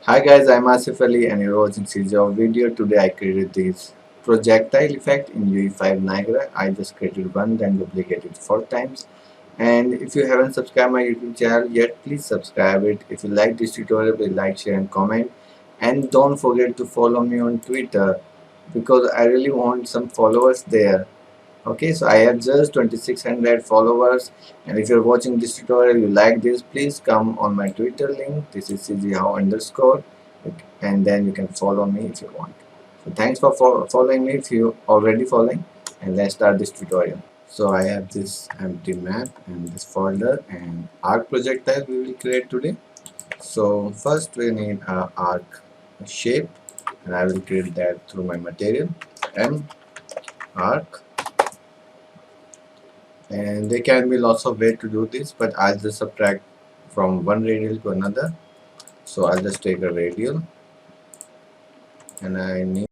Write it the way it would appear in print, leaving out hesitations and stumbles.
Hi guys, I'm Asif Ali and you're watching CGHOW video. Today I created this projectile effect in UE5 Niagara. I just created one, then duplicated 4 times. And if you haven't subscribed my YouTube channel yet, please subscribe it. If you like this tutorial, please like, share and comment. And don't forget to follow me on Twitter because I really want some followers there. Okay, so I have just 2600 followers, and if you're watching this tutorial, you like this, please come on my Twitter link. This is CGHOW underscore, and then you can follow me if you want. So thanks for following me if you already following, and let's start this tutorial. So I have this empty map and this folder and arc projectile we will create today. So first we need a arc shape, and I will create that through my material M arc. And there can be lots of ways to do this, but I'll just subtract from one radial to another. So I'll just take a radial and I need